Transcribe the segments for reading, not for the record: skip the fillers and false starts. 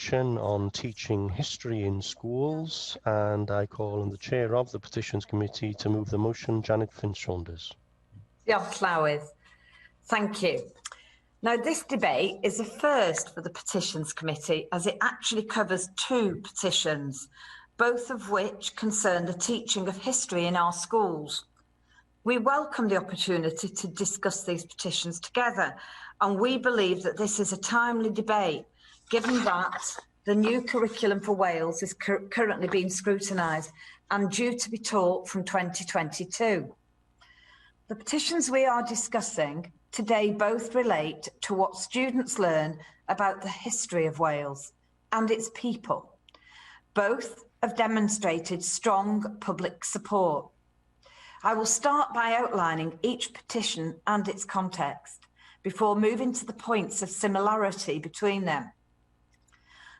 petition on teaching history in schools, and I call on the chair of the Petitions Committee to move the motion, Janet Finch-Saunders. Diolch Llywydd. Thank you. Now, this debate is a first for the Petitions Committee as it actually covers two petitions, both of which concern the teaching of history in our schools. We welcome the opportunity to discuss these petitions together, and we believe that this is a timely debate, given that the new curriculum for Wales is currently being scrutinised and due to be taught from 2022. The petitions we are discussing today both relate to what students learn about the history of Wales and its people. Both have demonstrated strong public support. I will start by outlining each petition and its context before moving to the points of similarity between them.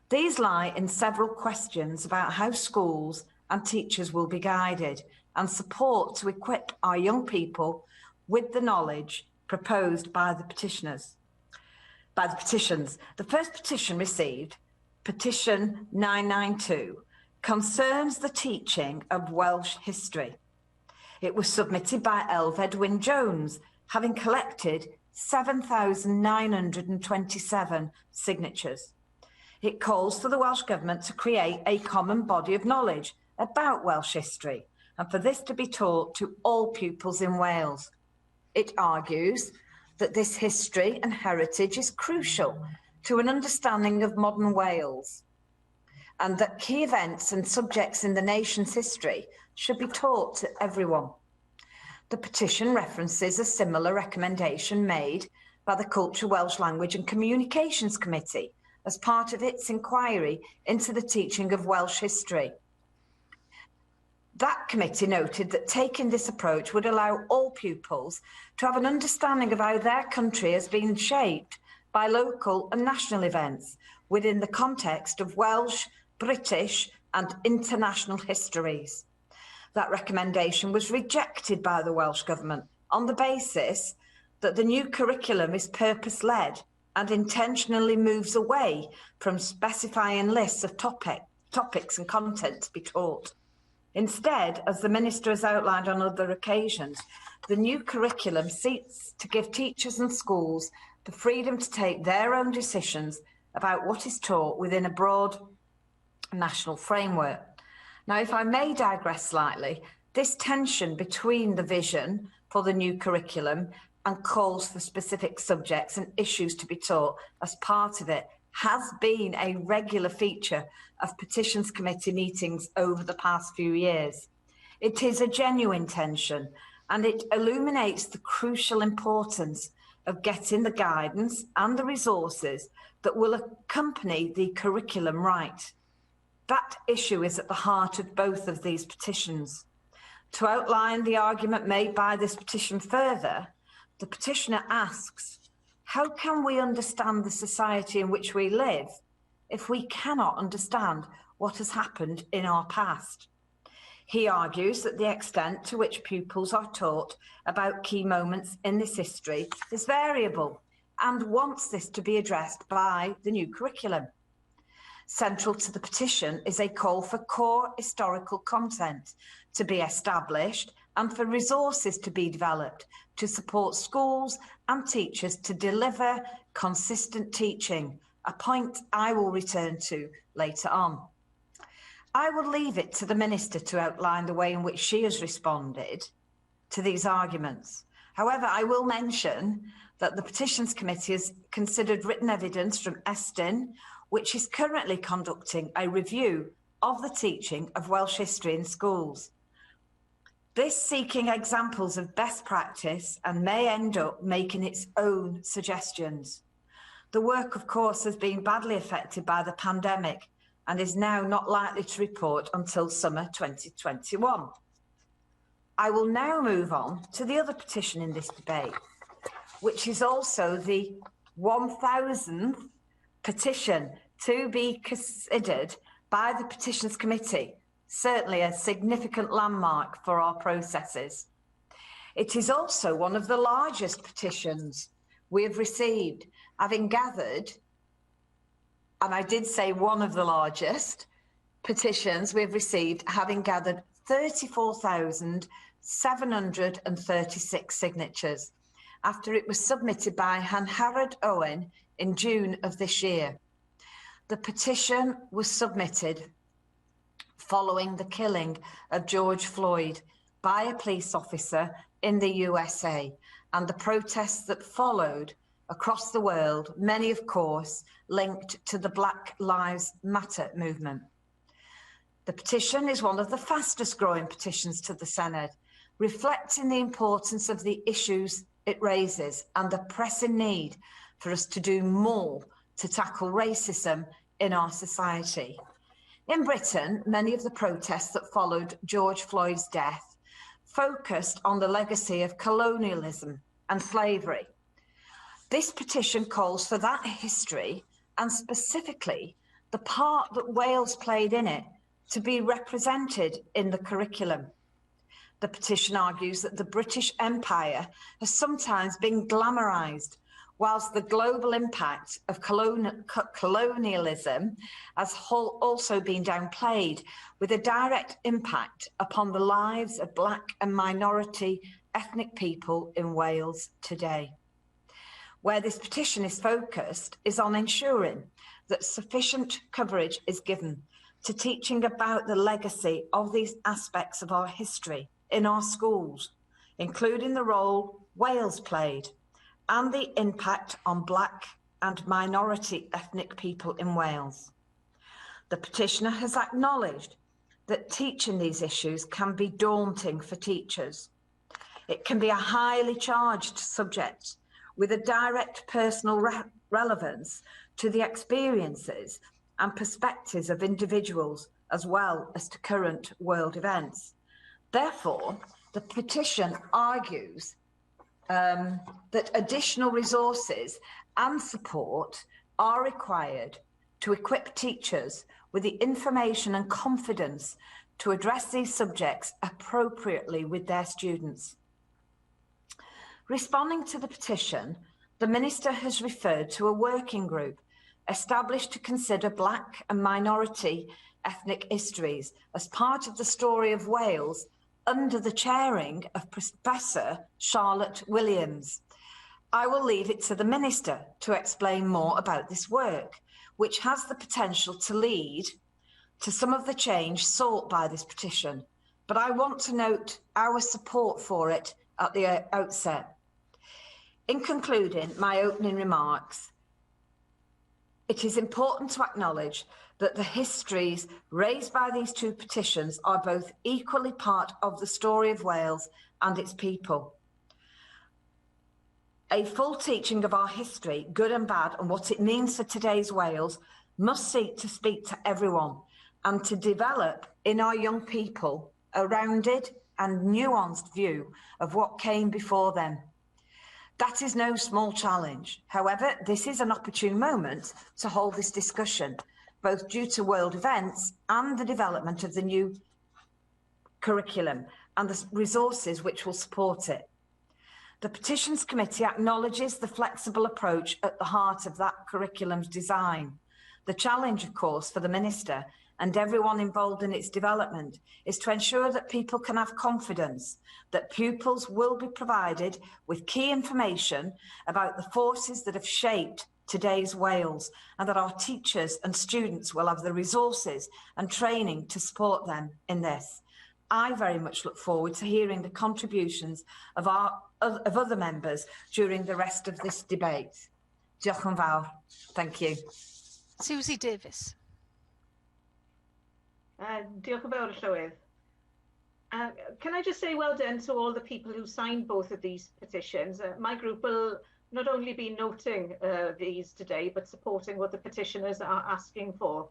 These lie in several questions about how schools and teachers will be guided and support to equip our young people with the knowledge proposed by the petitions. The first petition received, Petition 992, concerns the teaching of Welsh history. It was submitted by Elfed Wyn Jones, having collected 7,927 signatures. It calls for the Welsh Government to create a common body of knowledge about Welsh history and for this to be taught to all pupils in Wales. It argues that this history and heritage is crucial to an understanding of modern Wales and that key events and subjects in the nation's history should be taught to everyone. The petition references a similar recommendation made by the Culture, Welsh Language and Communications Committee as part of its inquiry into the teaching of Welsh history. That committee noted that taking this approach would allow all pupils to have an understanding of how their country has been shaped by local and national events within the context of Welsh, British and international histories. That recommendation was rejected by the Welsh Government on the basis that the new curriculum is purpose-led and intentionally moves away from specifying lists of topics and content to be taught. Instead, as the Minister has outlined on other occasions, the new curriculum seeks to give teachers and schools the freedom to take their own decisions about what is taught within a broad national framework. Now, if I may digress slightly, this tension between the vision for the new curriculum and calls for specific subjects and issues to be taught as part of it has been a regular feature of Petitions Committee meetings over the past few years. It is a genuine tension and it illuminates the crucial importance of getting the guidance and the resources that will accompany the curriculum right. That issue is at the heart of both of these petitions. To outline the argument made by this petition further, the petitioner asks, how can we understand the society in which we live if we cannot understand what has happened in our past? He argues that the extent to which pupils are taught about key moments in this history is variable and wants this to be addressed by the new curriculum. Central to the petition is a call for core historical content to be established and for resources to be developed to support schools and teachers to deliver consistent teaching, a point I will return to later on. I will leave it to the Minister to outline the way in which she has responded to these arguments. However, I will mention that the Petitions Committee has considered written evidence from Estyn, which is currently conducting a review of the teaching of Welsh history in schools. This seeking examples of best practice and may end up making its own suggestions. The work, of course, has been badly affected by the pandemic and is now not likely to report until summer 2021. I will now move on to the other petition in this debate, which is also the 1,000th petition to be considered by the Petitions Committee, certainly a significant landmark for our processes. It is also one of the largest petitions we have received, having gathered and I did say one of the largest petitions we've received, having gathered 34,736 signatures after it was submitted by Hanharad Owen in June of this year. The petition was submitted following the killing of George Floyd by a police officer in the USA and the protests that followed across the world, many of course linked to the Black Lives Matter movement. The petition is one of the fastest growing petitions to the Senedd, reflecting the importance of the issues it raises and the pressing need for us to do more to tackle racism in our society. In Britain, many of the protests that followed George Floyd's death focused on the legacy of colonialism and slavery. This petition calls for that history and specifically the part that Wales played in it to be represented in the curriculum. The petition argues that the British Empire has sometimes been glamorised, whilst the global impact of colonialism has also been downplayed, with a direct impact upon the lives of Black and minority ethnic people in Wales today. Where this petition is focused is on ensuring that sufficient coverage is given to teaching about the legacy of these aspects of our history in our schools, including the role Wales played and the impact on Black and minority ethnic people in Wales. The petitioner has acknowledged that teaching these issues can be daunting for teachers. It can be a highly charged subject with a direct personal relevance to the experiences and perspectives of individuals as well as to current world events. Therefore, the petition argues that additional resources and support are required to equip teachers with the information and confidence to address these subjects appropriately with their students. Responding to the petition, the Minister has referred to a working group established to consider Black and minority ethnic histories as part of the story of Wales under the chairing of Professor Charlotte Williams. I will leave it to the Minister to explain more about this work, which has the potential to lead to some of the change sought by this petition, but I want to note our support for it at the outset. In concluding my opening remarks, it is important to acknowledge that the histories raised by these two petitions are both equally part of the story of Wales and its people. A full teaching of our history, good and bad, and what it means for today's Wales must seek to speak to everyone and to develop in our young people a rounded and nuanced view of what came before them. That is no small challenge. However, this is an opportune moment to hold this discussion, both due to world events and the development of the new curriculum and the resources which will support it. The Petitions Committee acknowledges the flexible approach at the heart of that curriculum's design. The challenge, of course, for the Minister and everyone involved in its development is to ensure that people can have confidence that pupils will be provided with key information about the forces that have shaped today's Wales, and that our teachers and students will have the resources and training to support them in this. I very much look forward to hearing the contributions of other members during the rest of this debate. Diolch yn fawr. Thank you. Susie Davis. Diolch yn fawr, Llywydd. Can I just say well done to all the people who signed both of these petitions. My group will not only be noting these today, but supporting what the petitioners are asking for.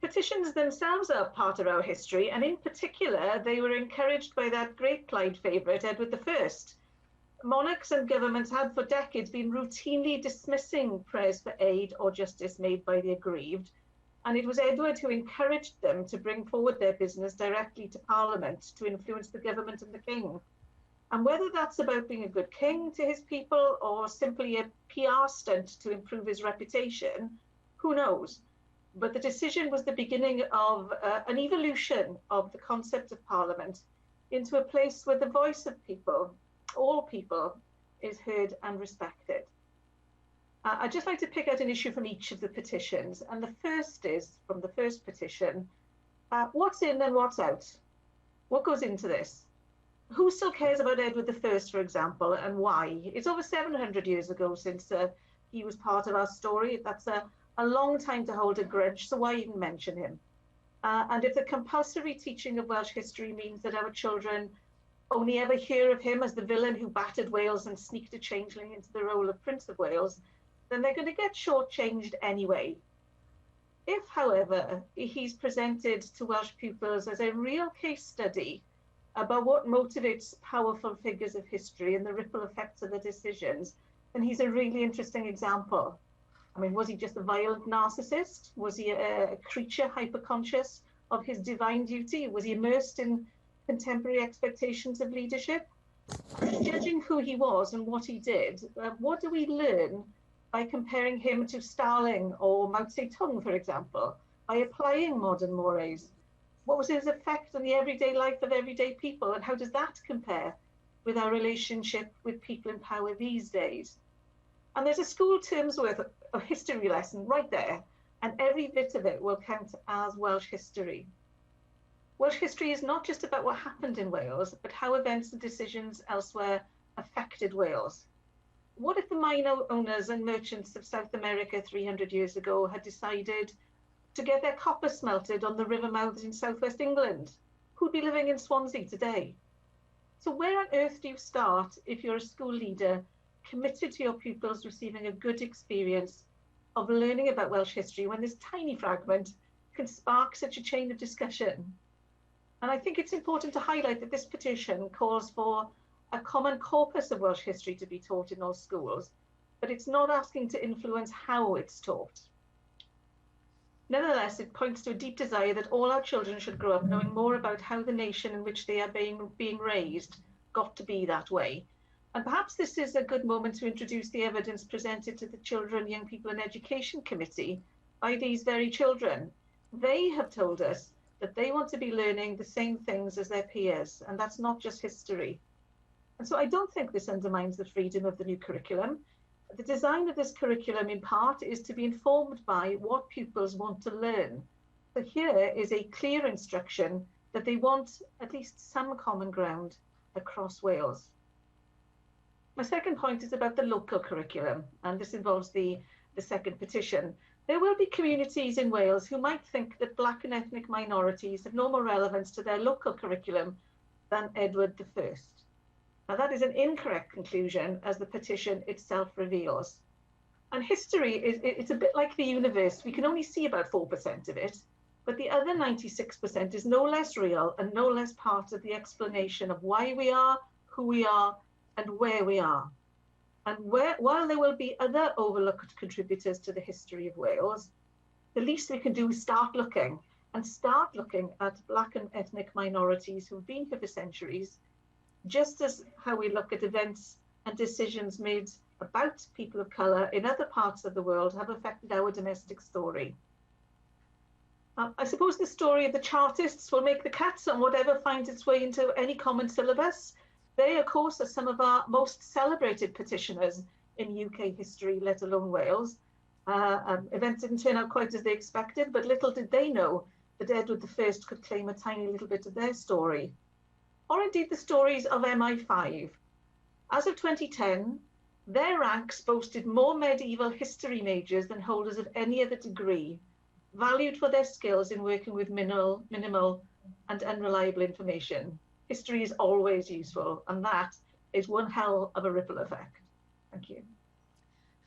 Petitions themselves are part of our history, and in particular, they were encouraged by that great Clyde favourite, Edward I. Monarchs and governments had for decades been routinely dismissing prayers for aid or justice made by the aggrieved, and it was Edward who encouraged them to bring forward their business directly to Parliament to influence the government and the king. And whether that's about being a good king to his people or simply a PR stunt to improve his reputation, Who knows? But the decision was the beginning of an evolution of the concept of Parliament into a place where the voice of people, all people, is heard and respected. I'd just like to pick out an issue from each of the petitions. And the first is, from the first petition, what's in and what's out? What goes into this? Who still cares about Edward I, for example, and why? It's over 700 years ago since he was part of our story. That's a long time to hold a grudge, so why even mention him? And if the compulsory teaching of Welsh history means that our children only ever hear of him as the villain who battered Wales and sneaked a changeling into the role of Prince of Wales, then they're going to get shortchanged anyway. If, however, he's presented to Welsh pupils as a real case study about what motivates powerful figures of history and the ripple effects of their decisions, then he's a really interesting example. I mean, was he just a violent narcissist? Was he a creature hyper-conscious of his divine duty? Was he immersed in contemporary expectations of leadership? Judging who he was and what he did, what do we learn by comparing him to Stalin or Mao Zedong, for example, by applying modern mores? What was his effect on the everyday life of everyday people, and how does that compare with our relationship with people in power these days? And there's a school term's worth of history lesson right there, and every bit of it will count as Welsh history. Welsh history is not just about what happened in Wales, but how events and decisions elsewhere affected Wales. What if the mine owners and merchants of South America 300 years ago had decided to get their copper smelted on the river mouths in southwest England? Who'd be living in Swansea today? So where on earth do you start if you're a school leader committed to your pupils receiving a good experience of learning about Welsh history when this tiny fragment can spark such a chain of discussion? And I think it's important to highlight that this petition calls for a common corpus of Welsh history to be taught in all schools, but it's not asking to influence how it's taught. Nevertheless, it points to a deep desire that all our children should grow up knowing more about how the nation in which they are being raised got to be that way. And perhaps this is a good moment to introduce the evidence presented to the Children, Young People and Education Committee by these very children. They have told us that they want to be learning the same things as their peers, and that's not just history. And so I don't think this undermines the freedom of the new curriculum. The design of this curriculum in part is to be informed by what pupils want to learn. So here is a clear instruction that they want at least some common ground across Wales. My second point is about the local curriculum, and this involves the second petition. There will be communities in Wales who might think that Black and ethnic minorities have no more relevance to their local curriculum than Edward I. Now that is an incorrect conclusion, as the petition itself reveals. And history it's a bit like the universe. We can only see about 4% of it, but the other 96% is no less real and no less part of the explanation of why we are, who we are, and where we are. And while there will be other overlooked contributors to the history of Wales, the least we can do is start looking at Black and ethnic minorities who've been here for centuries, just as how we look at events and decisions made about people of colour in other parts of the world have affected our domestic story. I suppose the story of the Chartists will make the cut on whatever finds its way into any common syllabus. They, of course, are some of our most celebrated petitioners in UK history, let alone Wales. Events didn't turn out quite as they expected, but little did they know that Edward I could claim a tiny little bit of their story. Or indeed the stories of MI5. As of 2010, their ranks boasted more medieval history majors than holders of any other degree, valued for their skills in working with minimal and unreliable information. History is always useful, and that is one hell of a ripple effect. Thank you.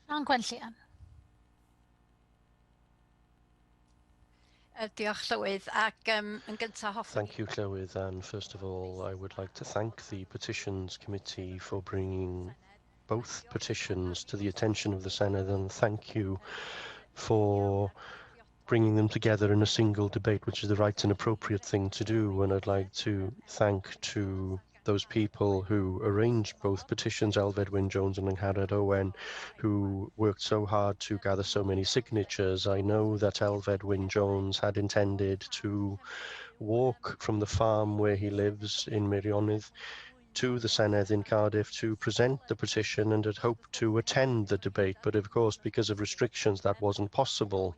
Thank you, Llywydd, and first of all, I would like to thank the Petitions Committee for bringing both petitions to the attention of the Senedd, and thank you for bringing them together in a single debate, which is the right and appropriate thing to do. And I'd like to thank to those people who arranged both petitions, Elfed Wyn-Jones and Angharad Owen, who worked so hard to gather so many signatures. I know that Elfed Wyn-Jones had intended to walk from the farm where he lives in Meirionydd to the Senedd in Cardiff to present the petition and had hoped to attend the debate, but of course because of restrictions that wasn't possible.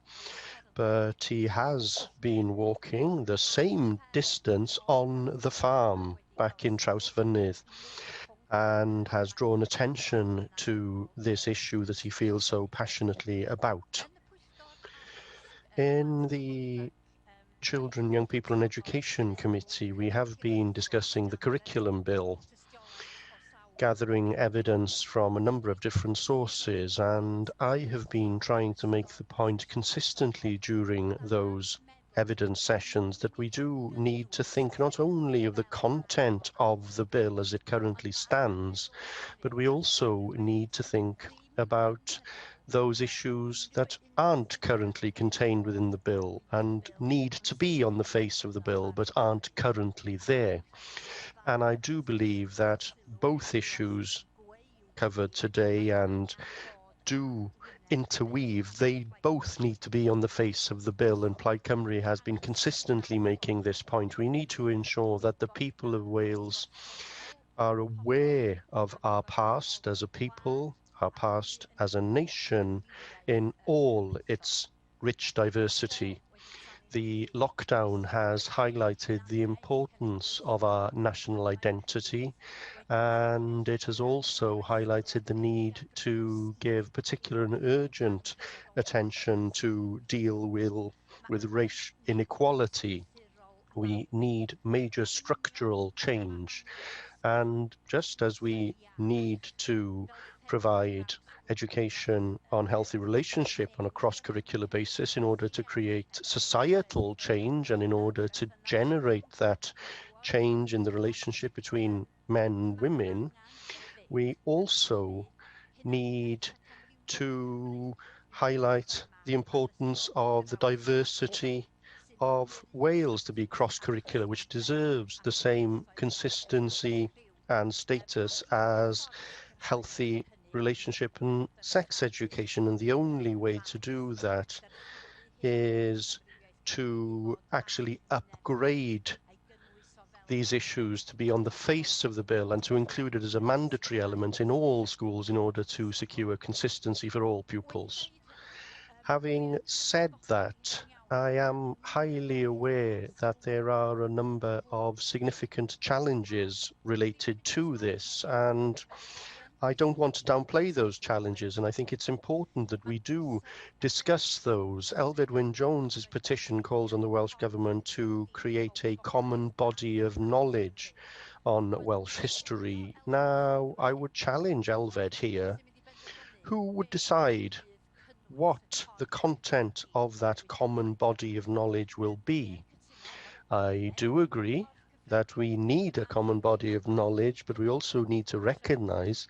But he has been walking the same distance on the farm back in Trawsfynydd and has drawn attention to this issue that he feels so passionately about. In the Children, Young People and Education Committee, we have been discussing the curriculum bill, gathering evidence from a number of different sources, and I have been trying to make the point consistently during those evidence sessions that we do need to think not only of the content of the bill as it currently stands, but we also need to think about those issues that aren't currently contained within the bill and need to be on the face of the bill but aren't currently there. And I do believe that both issues covered today and do interweave, they both need to be on the face of the bill, and Plaid Cymru has been consistently making this point. We need to ensure that the people of Wales are aware of our past as a people, our past as a nation in all its rich diversity. The lockdown has highlighted the importance of our national identity, and it has also highlighted the need to give particular and urgent attention to deal with race inequality. We need major structural change. And just as we need to provide education on healthy relationship on a cross-curricular basis in order to create societal change and in order to generate that change in the relationship between men and women, we also need to highlight the importance of the diversity of Wales to be cross-curricular, which deserves the same consistency and status as healthy relationship and sex education. And the only way to do that is to actually upgrade these issues to be on the face of the bill and to include it as a mandatory element in all schools in order to secure consistency for all pupils. Having said that, I am highly aware that there are a number of significant challenges related to this, and I don't want to downplay those challenges, and I think it's important that we do discuss those. Elfed Wyn-Jones's petition calls on the Welsh Government to create a common body of knowledge on Welsh history. Now, I would challenge Elfed here. Who would decide what the content of that common body of knowledge will be? I do agree that we need a common body of knowledge, but we also need to recognize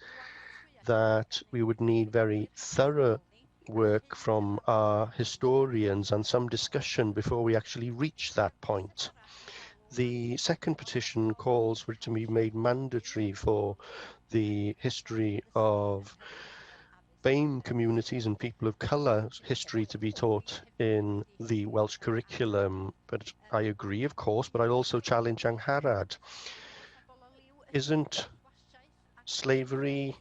that we would need very thorough work from our historians and some discussion before we actually reach that point. The second petition calls for it to be made mandatory for the history of BAME communities and people of colour history to be taught in the Welsh curriculum. But I agree, of course, but I also challenge Angharad. Isn't slavery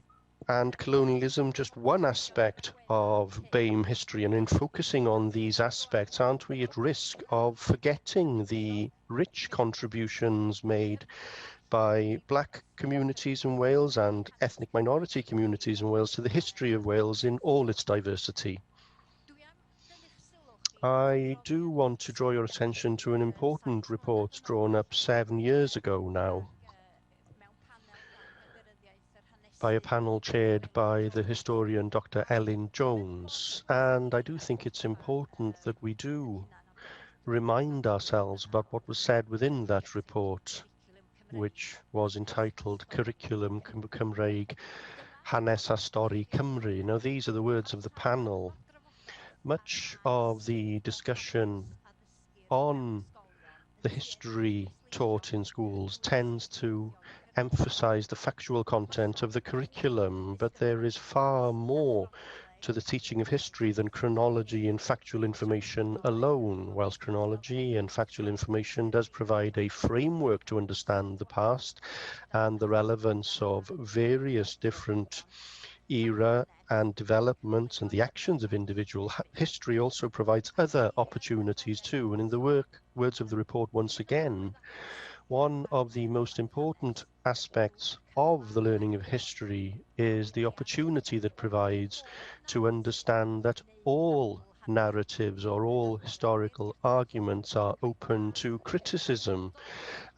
and colonialism just one aspect of BAME history? And in focusing on these aspects, aren't we at risk of forgetting the rich contributions made by black communities in Wales and ethnic minority communities in Wales to the history of Wales in all its diversity? I do want to draw your attention to an important report drawn up 7 years ago now by a panel chaired by the historian Dr. Elin Jones, and I do think it's important that we do remind ourselves about what was said within that report, which was entitled Curriculum Cymraeg, Hanes a Stori Cymru. Now, these are the words of the panel. Much of the discussion on the history taught in schools tends to emphasise the factual content of the curriculum, but there is far more to the teaching of history than chronology and factual information alone. Whilst chronology and factual information does provide a framework to understand the past and the relevance of various different era and developments and the actions of individual, history also provides other opportunities too. And in the words of the report once again, one of the most important aspects of the learning of history is the opportunity that provides to understand that all narratives or all historical arguments are open to criticism,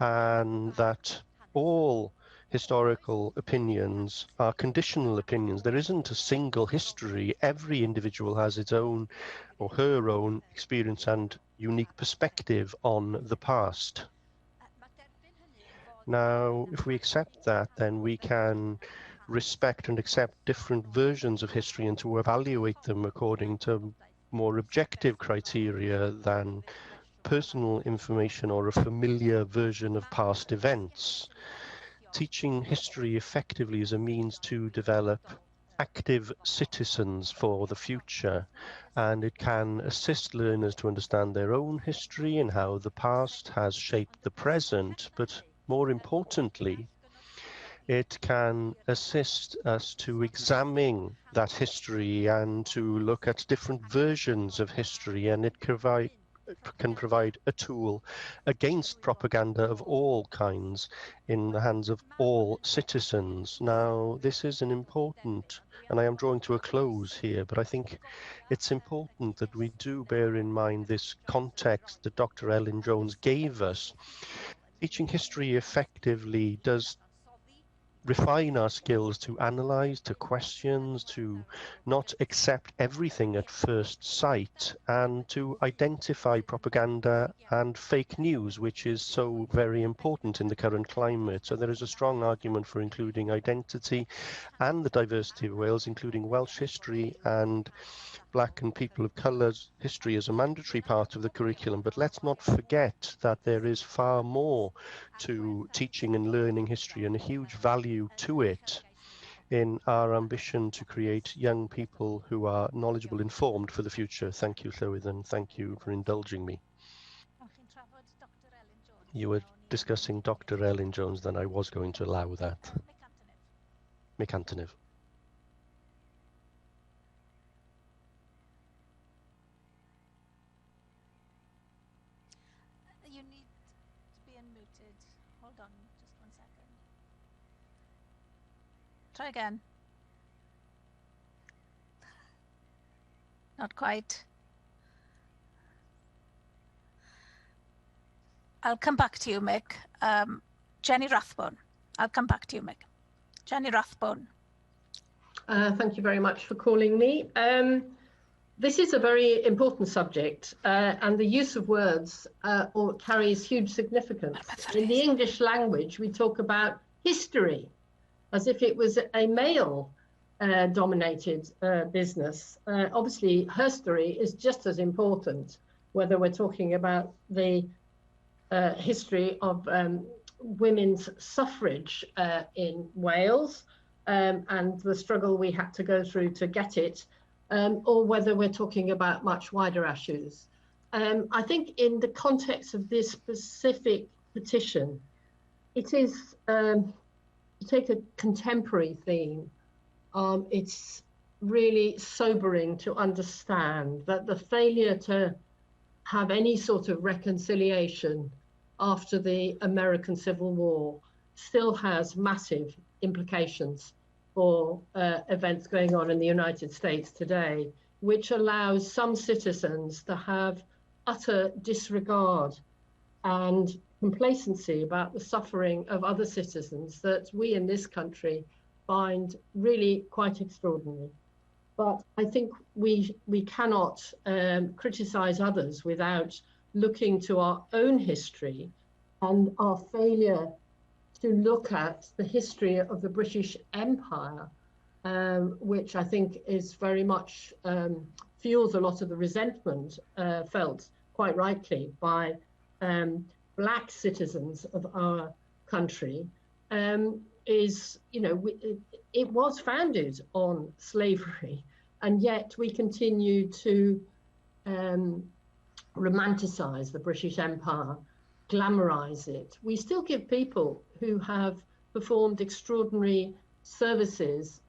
and that all historical opinions are conditional opinions. There isn't a single history. Every individual has its own or her own experience and unique perspective on the past. Now, if we accept that, then we can respect and accept different versions of history and to evaluate them according to more objective criteria than personal information or a familiar version of past events. Teaching history effectively is a means to develop active citizens for the future, and it can assist learners to understand their own history and how the past has shaped the present, but more importantly, it can assist us to examine that history and to look at different versions of history, and it can provide a tool against propaganda of all kinds in the hands of all citizens. Now, this is an important, and I am drawing to a close here, but I think it's important that we do bear in mind this context that Dr. Ellen Jones gave us. Teaching history effectively does refine our skills to analyze, to questions, to not accept everything at first sight, and to identify propaganda and fake news, which is so very important in the current climate. So there is a strong argument for including identity and the diversity of Wales, including Welsh history and Black and people of colour's history as a mandatory part of the curriculum. But let's not forget that there is far more to teaching and learning history and a huge value to it in our ambition to create young people who are knowledgeable, informed for the future. Thank you, Llywydd, and thank you for indulging me. You were discussing Dr. Ellen Jones, then I was going to allow that. Mick Antonev. You need to be unmuted. Hold on just 1 second. Try again. Not quite. I'll come back to you, Mick. Jenny Rathbone. I'll come back to you, Mick. Jenny Rathbone. Thank you very much for calling me. This is a very important subject, and the use of words carries huge significance. In the English language, we talk about history as if it was a male-dominated business. Obviously, herstory is just as important, whether we're talking about the history of women's suffrage in Wales and the struggle we had to go through to get it, or whether we're talking about much wider issues. I think in the context of this specific petition, it is, to take a contemporary theme, it's really sobering to understand that the failure to have any sort of reconciliation after the American Civil War still has massive implications for events going on in the United States today, which allows some citizens to have utter disregard and complacency about the suffering of other citizens that we in this country find really quite extraordinary. But I think we cannot criticize others without looking to our own history and our failure to look at the history of the British Empire, which I think is very much fuels a lot of the resentment felt, quite rightly, by Black citizens of our country is, you know, it was founded on slavery, and yet we continue to romanticize the British Empire, glamorize it. We still give people who have performed extraordinary services,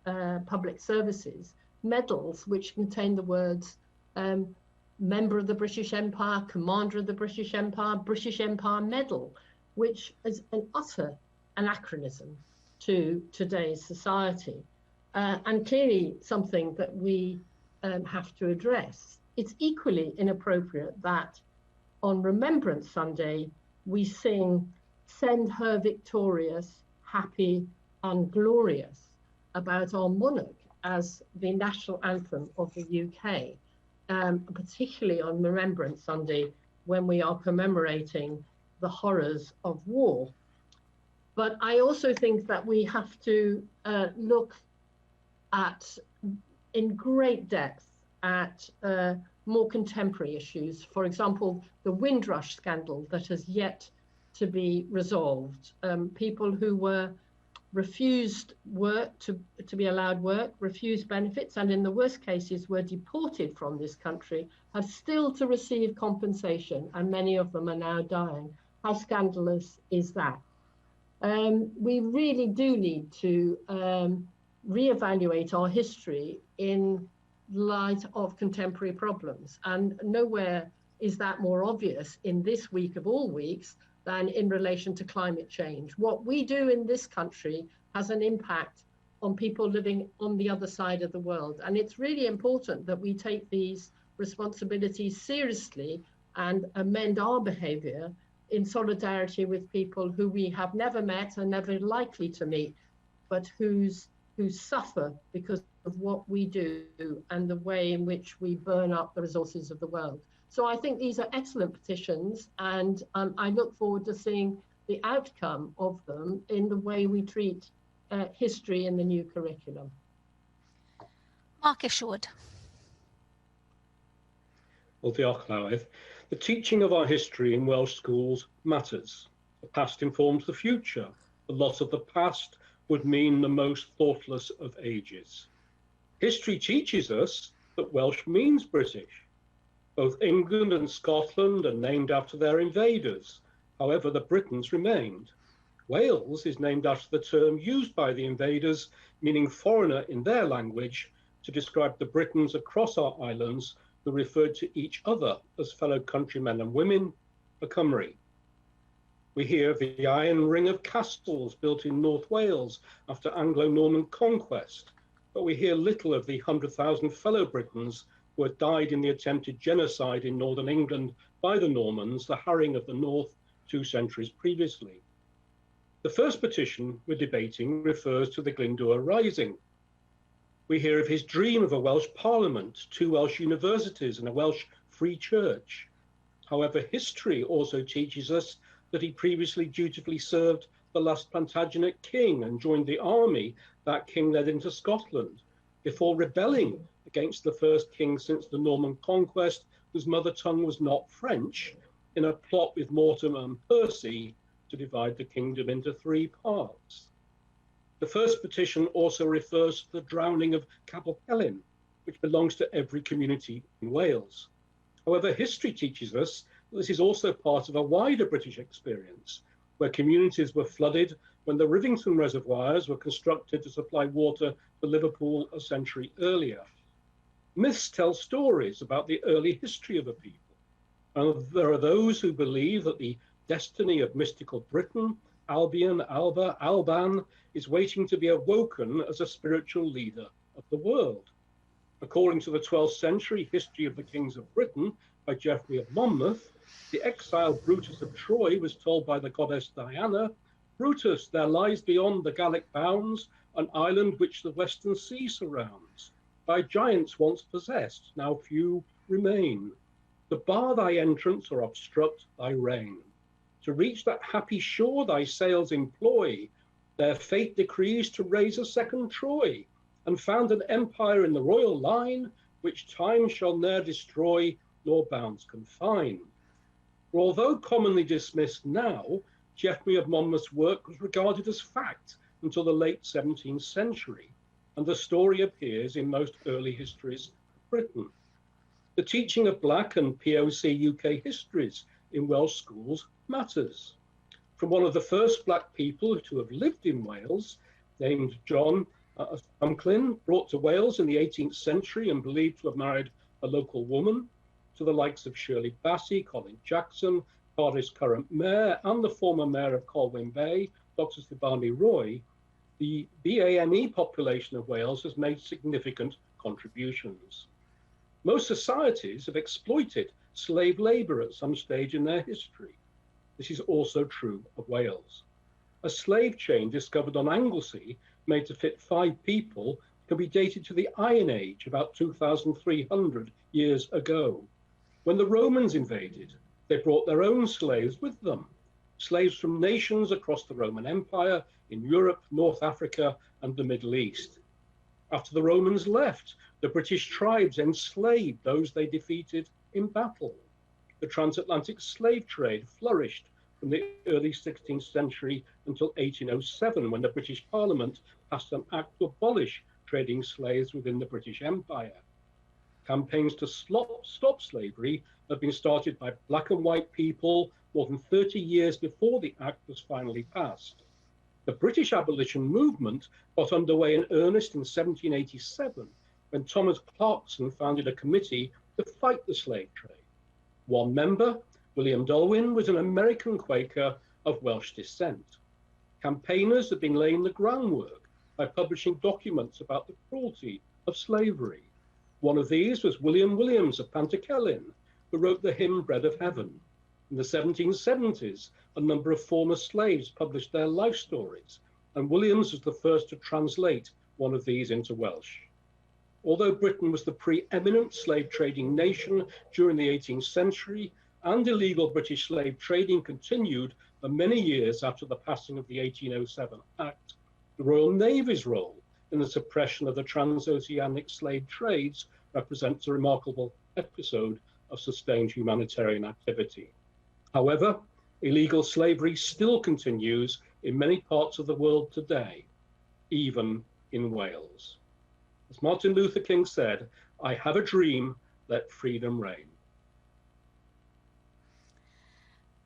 public services, medals which contain the words member of the British Empire, commander of the British Empire Medal, which is an utter anachronism to today's society, and clearly something that we have to address. It's equally inappropriate that on Remembrance Sunday we sing "Send Her Victorious, Happy and Glorious" about our monarch as the national anthem of the UK, particularly on Remembrance Sunday when we are commemorating the horrors of war. But I also think that we have to look at, in great depth, at more contemporary issues. For example, the Windrush scandal that has yet to be resolved. People who were refused work, to be allowed work, refused benefits, and in the worst cases were deported from this country, have still to receive compensation, and many of them are now dying. How scandalous is that? We really do need to reevaluate our history in light of contemporary problems, and nowhere is that more obvious in this week of all weeks than in relation to climate change. What we do in this country has an impact on people living on the other side of the world, and it's really important that we take these responsibilities seriously and amend our behaviour in solidarity with people who we have never met and never likely to meet, but who suffer because of what we do and the way in which we burn up the resources of the world. So I think these are excellent petitions, and I look forward to seeing the outcome of them in the way we treat history in the new curriculum. Mark Isherwood. Well, diolch, Llywydd. The teaching of our history in Welsh schools matters. The past informs the future. The loss of the past would mean the most thoughtless of ages. History teaches us that Welsh means British. Both England and Scotland are named after their invaders. However, the Britons remained. Wales is named after the term used by the invaders, meaning foreigner in their language, to describe the Britons across our islands who referred to each other as fellow countrymen and women, a Cymry. We hear of the iron ring of castles built in North Wales after Anglo-Norman conquest, but we hear little of the 100,000 fellow Britons who had died in the attempted genocide in northern England by the Normans, the harrying of the North 2 centuries previously. The first petition we're debating refers to the Glyndŵr Rising. We hear of his dream of a Welsh Parliament, 2 Welsh universities and a Welsh free church. However, history also teaches us that he previously dutifully served the last Plantagenet king and joined the army that king led into Scotland, before rebelling against the first king since the Norman conquest, whose mother tongue was not French, in a plot with Mortimer and Percy to divide the kingdom into 3 parts. The first petition also refers to the drowning of Capel Celyn, which belongs to every community in Wales. However, history teaches us that this is also part of a wider British experience, where communities were flooded when the Rivington reservoirs were constructed to supply water to Liverpool a century earlier. Myths tell stories about the early history of a people, and there are those who believe that the destiny of mystical Britain, Albion, Alba, Alban, is waiting to be awoken as a spiritual leader of the world. According to the 12th century History of the Kings of Britain by Geoffrey of Monmouth, the exiled Brutus of Troy was told by the goddess Diana, "Brutus, there lies beyond the Gallic bounds an island which the western sea surrounds. Thy giants once possessed, now few remain. To bar thy entrance or obstruct thy reign. To reach that happy shore thy sails employ. Their fate decrees to raise a second Troy, and found an empire in the royal line, which time shall ne'er destroy, nor bounds confine." For although commonly dismissed now, Geoffrey of Monmouth's work was regarded as fact until the late 17th century, and the story appears in most early histories of Britain. The teaching of Black and POC UK histories in Welsh schools matters. From one of the first Black people to have lived in Wales, named John Franklin, brought to Wales in the 18th century and believed to have married a local woman, to the likes of Shirley Bassey, Colin Jackson, Cardiff's current mayor, and the former mayor of Colwyn Bay, Dr. Sibani Roy, the BAME population of Wales has made significant contributions. Most societies have exploited slave labour at some stage in their history. This is also true of Wales. A slave chain discovered on Anglesey, made to fit 5 people, can be dated to the Iron Age, about 2,300 years ago. When the Romans invaded, they brought their own slaves with them, slaves from nations across the Roman Empire, in Europe, North Africa, and the Middle East. After the Romans left, the British tribes enslaved those they defeated in battle. The transatlantic slave trade flourished from the early 16th century until 1807, when the British Parliament passed an act to abolish trading slaves within the British Empire. Campaigns to stop slavery have been started by Black and white people more than 30 years before the act was finally passed. The British abolition movement got underway in earnest in 1787, when Thomas Clarkson founded a committee to fight the slave trade. One member, William Dulwin, was an American Quaker of Welsh descent. Campaigners have been laying the groundwork by publishing documents about the cruelty of slavery. One of these was William Williams of Pantycelyn, who wrote the hymn Bread of Heaven. In the 1770s, a number of former slaves published their life stories, and Williams was the first to translate one of these into Welsh. Although Britain was the preeminent slave trading nation during the 18th century, and illegal British slave trading continued for many years after the passing of the 1807 Act, the Royal Navy's role in the suppression of the transoceanic slave trades represents a remarkable episode of sustained humanitarian activity. However, illegal slavery still continues in many parts of the world today, even in Wales. As Martin Luther King said, "I have a dream, let freedom reign."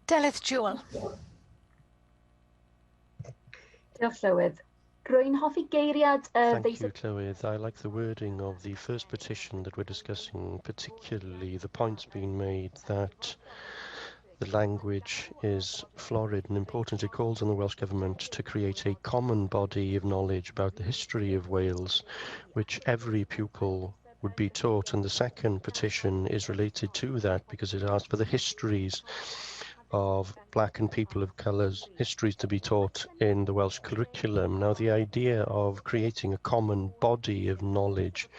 Delyth Jewel. Diolch Llywydd. Rwy'n hoffi geiriad Thank you, Llywydd. I like the wording of the first petition that we're discussing, particularly the points being made that the language is florid and important. It calls on the Welsh Government to create a common body of knowledge about the history of Wales, which every pupil would be taught. And the second petition is related to that because it asks for the histories of Black and people of colour's histories to be taught in the Welsh curriculum. Now, the idea of creating a common body of knowledge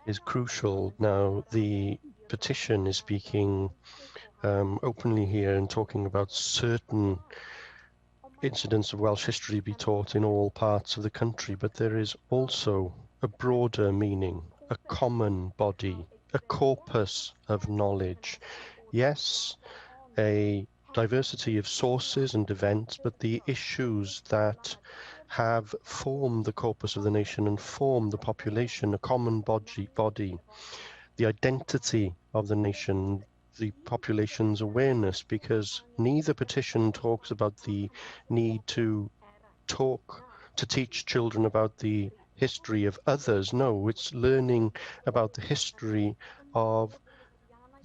is crucial. Now, the petition is speaking openly here and talking about certain incidents of Welsh history be taught in all parts of the country, but there is also a broader meaning, a common body, a corpus of knowledge. Yes, a diversity of sources and events, but the issues that have formed the corpus of the nation and formed the population, a common body, the identity of the nation, the population's awareness, because neither petition talks about the need to teach children about the history of others. No, it's learning about the history of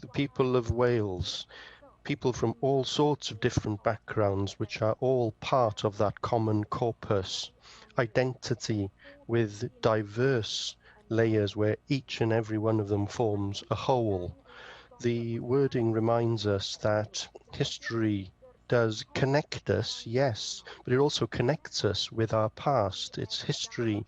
the people of Wales, people from all sorts of different backgrounds, which are all part of that common corpus, identity with diverse layers where each and every one of them forms a whole. The wording reminds us that history does connect us, yes, but it also connects us with our past. It's history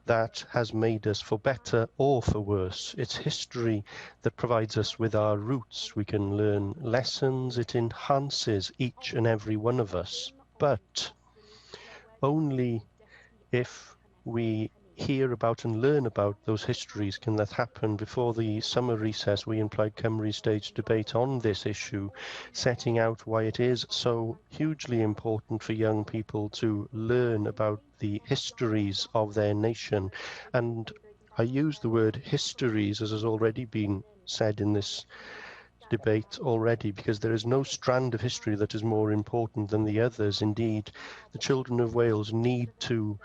that has made us for better or for worse. It's history that provides us with our roots. We can learn lessons. It enhances each and every one of us, but only if we hear about and learn about those histories? Can that happen before the summer recess? We in Plaid Cymru staged debate on this issue, setting out why it is so hugely important for young people to learn about the histories of their nation. And I use the word histories, as has already been said in this debate already, because there is no strand of history that is more important than the others. Indeed, the children of Wales need to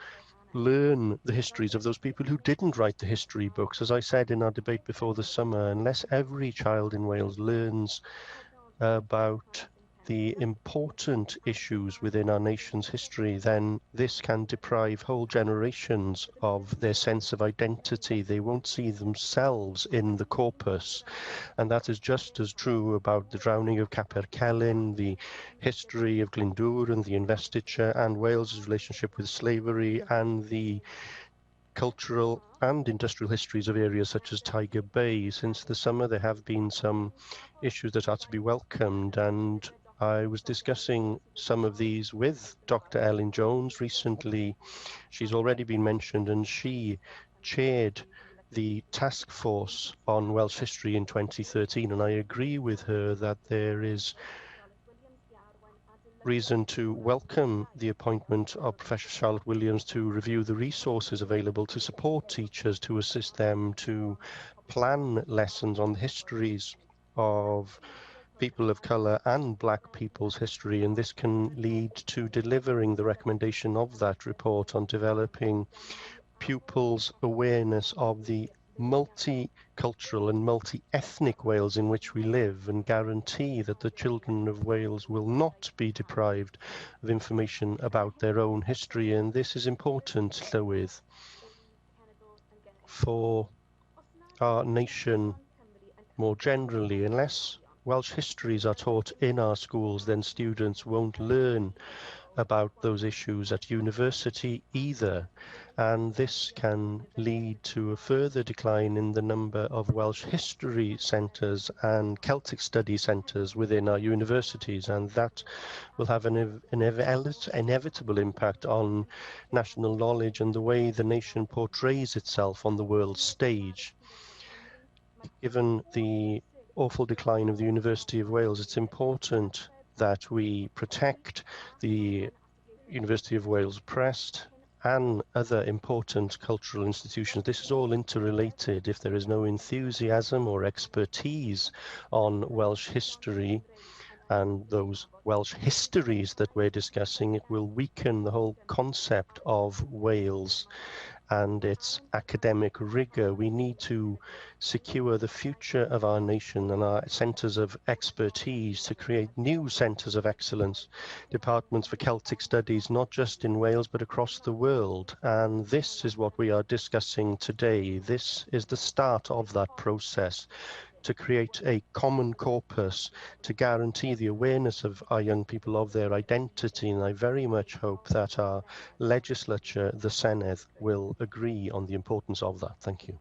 learn the histories of those people who didn't write the history books. As I said in our debate before the summer, unless every child in Wales learns about the important issues within our nation's history, then this can deprive whole generations of their sense of identity. They won't see themselves in the corpus. And that is just as true about the drowning of Capercelyn, the history of Glyndŵr and the investiture, and Wales's relationship with slavery, and the cultural and industrial histories of areas such as Tiger Bay. Since the summer, there have been some issues that are to be welcomed, and I was discussing some of these with Dr. Ellen Jones recently. She's already been mentioned, and she chaired the task force on Welsh history in 2013, and I agree with her that there is reason to welcome the appointment of Professor Charlotte Williams to review the resources available to support teachers, to assist them to plan lessons on the histories of people of colour and black people's history, and this can lead to delivering the recommendation of that report on developing pupils' awareness of the multicultural and multi-ethnic Wales in which we live, and guarantee that the children of Wales will not be deprived of information about their own history. And this is important, Llywydd, for our nation more generally. Unless Welsh histories are taught in our schools, then students won't learn about those issues at university either. And this can lead to a further decline in the number of Welsh history centres and Celtic study centres within our universities, and that will have an inevitable impact on national knowledge and the way the nation portrays itself on the world stage. Given the awful decline of the University of Wales, it's important that we protect the University of Wales Press and other important cultural institutions. This is all interrelated. If there is no enthusiasm or expertise on Welsh history and those Welsh histories that we're discussing, it will weaken the whole concept of Wales and its academic rigour. We need to secure the future of our nation and our centres of expertise to create new centres of excellence, departments for Celtic studies, not just in Wales, but across the world. And this is what we are discussing today. This is the start of that process, to create a common corpus to guarantee the awareness of our young people of their identity. And I very much hope that our legislature, the Senedd, will agree on the importance of that. Thank you.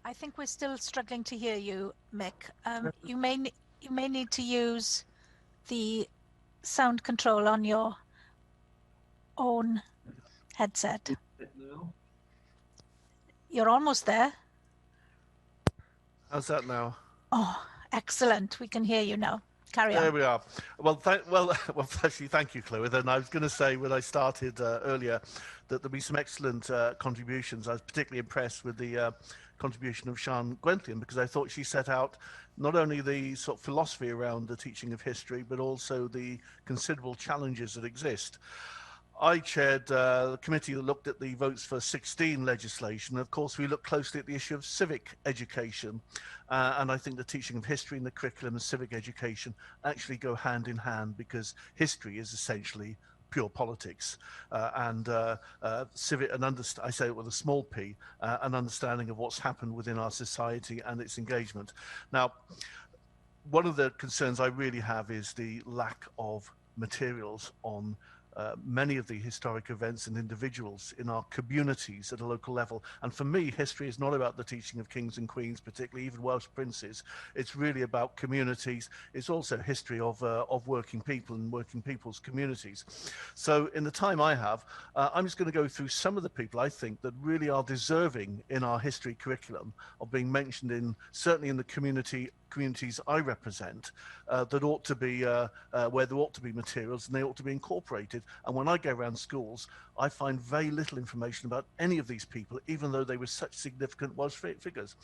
I think we're still struggling to hear you, Mick. You may need to use the sound control on your own headset. You're almost there. How's that now? Oh, excellent. We can hear you now. Carry on. There we are. Well, firstly, thank you, Chloe. And I was going to say when I started earlier that there'll be some excellent contributions. I was particularly impressed with the contribution of Sian Gwenllian, because I thought she set out not only the sort of philosophy around the teaching of history, but also the considerable challenges that exist. I chaired the committee that looked at the votes for 16 legislation. Of course, we looked closely at the issue of civic education. And I think the teaching of history and the curriculum of civic education actually go hand in hand, because history is essentially pure politics, civic, and I say it with a small p, an understanding of what's happened within our society and its engagement. Now, one of the concerns I really have is the lack of materials on many of the historic events and individuals in our communities at a local level. And for me, history is not about the teaching of kings and queens, particularly even Welsh princes. It's really about communities. It's also history of working people and working people's communities. So in the time I have, I'm just going to go through some of the people I think that really are deserving in our history curriculum of being mentioned in, certainly in the communities I represent, that ought to be where there ought to be materials and they ought to be incorporated. And when I go around schools, I find very little information about any of these people, even though they were such significant Welsh figures.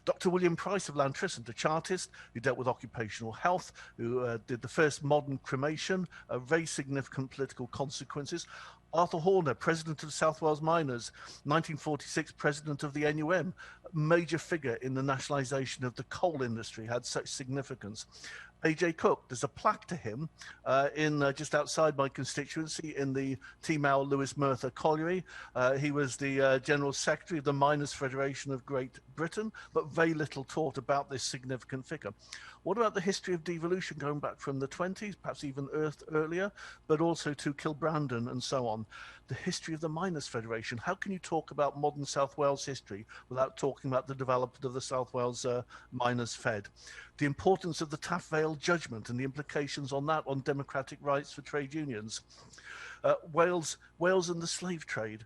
Dr. William Price of Llantrysant, a chartist who dealt with occupational health, who did the first modern cremation, very significant political consequences. Arthur Horner, president of South Wales Miners, 1946 president of the NUM, major figure in the nationalisation of the coal industry, had such significance. A.J. Cook, there's a plaque to him in just outside my constituency in the Tmau Lewis Merthyr Colliery. He was the General Secretary of the Miners' Federation of Great Britain, but very little taught about this significant figure. What about the history of devolution going back from the 20s, perhaps even earlier, but also to Kilbrandon and so on? The history of the Miners' Federation. How can you talk about modern South Wales history without talking about the development of the South Wales Miners' Fed? The importance of the Taff Vale judgment and the implications on that on democratic rights for trade unions. Wales and the slave trade.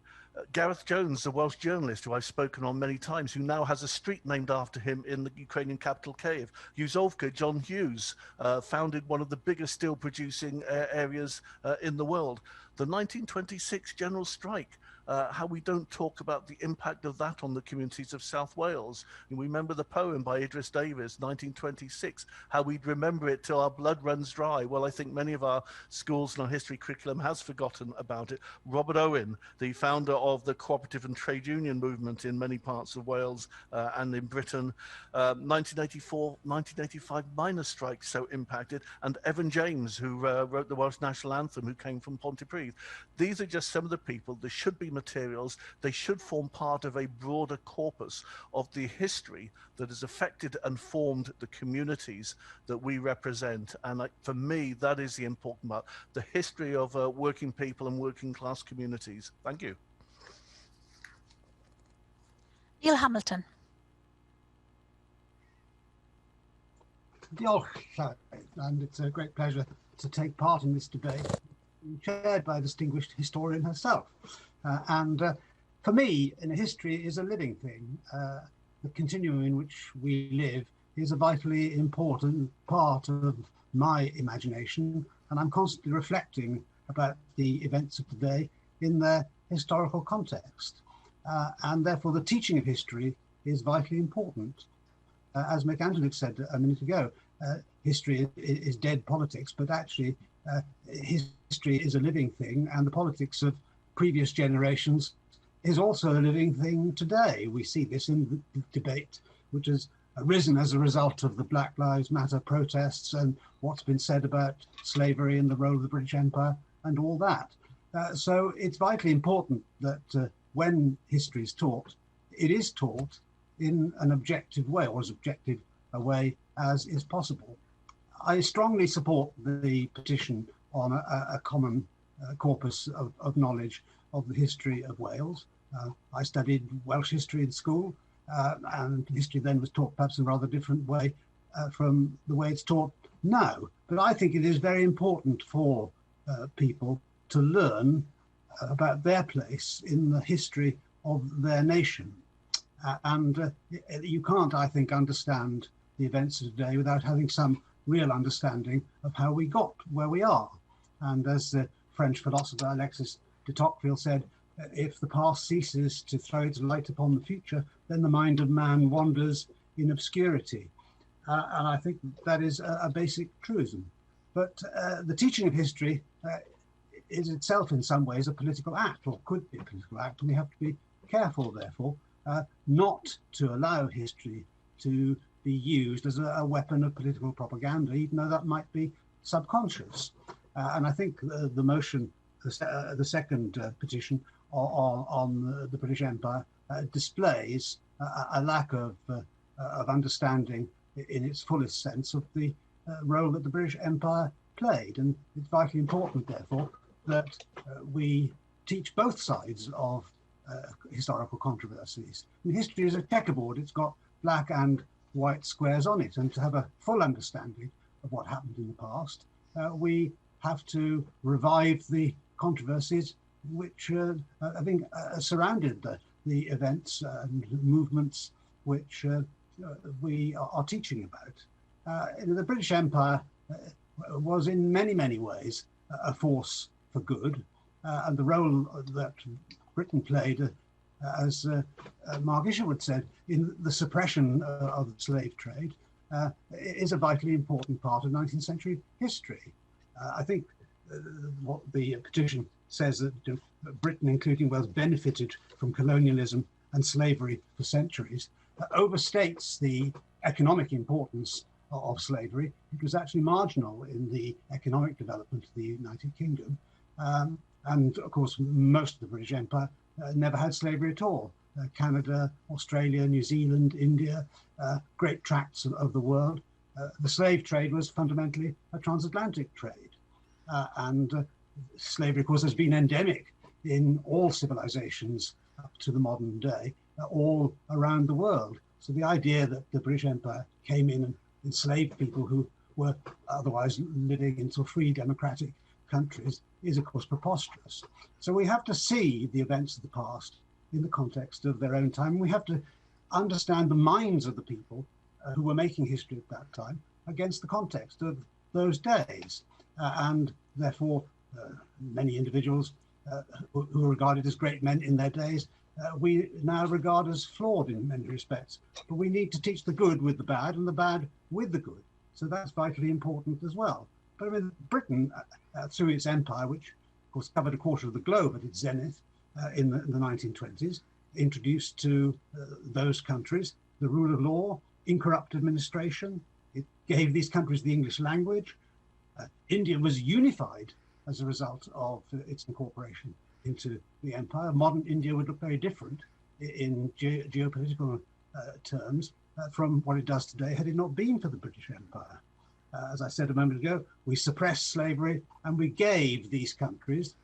Gareth Jones, the Welsh journalist who I've spoken on many times, who now has a street named after him in the Ukrainian capital Kyiv. Yuzovka, John Hughes, founded one of the biggest steel producing areas in the world. The 1926 general strike, how we don't talk about the impact of that on the communities of South Wales. And we remember the poem by Idris Davies, 1926, how we'd remember it till our blood runs dry. Well, I think many of our schools and our history curriculum has forgotten about it. Robert Owen, the founder of the cooperative and trade union movement in many parts of Wales and in Britain. 1985 miners' strike so impacted. And Evan James, who wrote the Welsh national anthem, who came from Pontypridd. These are just some of the people. There should be materials. They should form part of a broader corpus of the history that has affected and formed the communities that we represent. And for me, that is the important part, the history of working people and working class communities. Thank you. Neil Hamilton. Diolch, and it's a great pleasure to take part in this debate, chaired by a distinguished historian herself. For me, history is a living thing. The continuum in which we live is a vitally important part of my imagination, and I'm constantly reflecting about the events of today in their historical context. And therefore, the teaching of history is vitally important. As Mick Antolik said a minute ago, history is dead politics, but actually history is a living thing, and the politics of previous generations is also a living thing today. We see this in the debate, which has arisen as a result of the Black Lives Matter protests and what's been said about slavery and the role of the British Empire and all that. So it's vitally important that when history is taught, it is taught in an objective way, or as objective a way as is possible. I strongly support the petition on a common corpus of knowledge of the history of Wales. I studied Welsh history in school, and history then was taught perhaps in a rather different way from the way it's taught now. But I think it is very important for people to learn about their place in the history of their nation. You can't, I think, understand the events of today without having some real understanding of how we got where we are. And as the French philosopher Alexis de Tocqueville said, if the past ceases to throw its light upon the future, then the mind of man wanders in obscurity. And I think that is a basic truism. But the teaching of history is itself in some ways a political act, or could be a political act, and we have to be careful, therefore, not to allow history to be used as a weapon of political propaganda, even though that might be subconscious. And I think the motion, the second petition on the British Empire displays a lack of understanding in its fullest sense of the role that the British Empire played. And it's vitally important, therefore, that we teach both sides of historical controversies. And history is a checkerboard. It's got black and white squares on it, and to have a full understanding of what happened in the past, we have to revive the controversies which I think surrounded the events and movements which we are teaching about. The British Empire was in many, many ways a force for good, and the role that Britain played, as Mark Isherwood said, in the suppression of the slave trade is a vitally important part of 19th century history. I think what the petition says that Britain, including Wales, benefited from colonialism and slavery for centuries, overstates the economic importance of slavery. It was actually marginal in the economic development of the United Kingdom. And of course, most of the British Empire never had slavery at all. Canada, Australia, New Zealand, India, great tracts of the world. The slave trade was fundamentally a transatlantic trade. And slavery, of course, has been endemic in all civilizations up to the modern day, all around the world. So the idea that the British Empire came in and enslaved people who were otherwise living in sort of free democratic countries is, of course, preposterous. So we have to see the events of the past in the context of their own time. We have to understand the minds of the people who were making history at that time against the context of those days. And therefore, many individuals who were regarded as great men in their days, we now regard as flawed in many respects. But we need to teach the good with the bad and the bad with the good. So that's vitally important as well. But I mean, Britain, through its empire, which of course covered a quarter of the globe at its zenith in the 1920s, introduced to those countries the rule of law, incorrupt administration. It gave these countries the English language. India was unified as a result of its incorporation into the empire. Modern India would look very different in geopolitical terms from what it does today had it not been for the British Empire. As I said a moment ago, we suppressed slavery and we gave these countries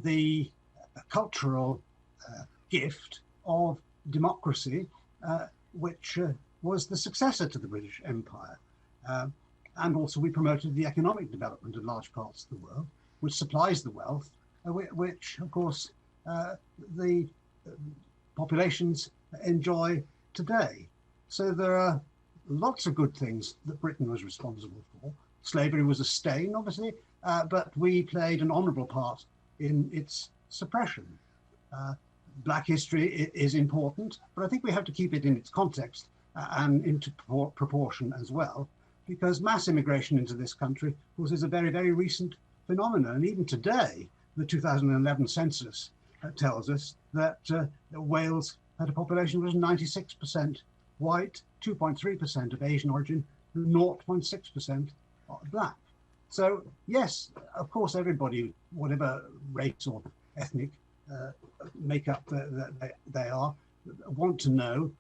the cultural gift of democracy, which was the successor to the British Empire. And also we promoted the economic development of large parts of the world, which supplies the wealth, which of course the populations enjoy today. So there are lots of good things that Britain was responsible for. Slavery was a stain, obviously, but we played an honourable part in its suppression. Black history is important, but I think we have to keep it in its context and into proportion as well, because mass immigration into this country, of course, is a very, very recent phenomenon. And even today, the 2011 census tells us that Wales had a population that was 96% white, 2.3% of Asian origin, 0.6% black. So yes, of course, everybody, whatever race or ethnic makeup they are, want to know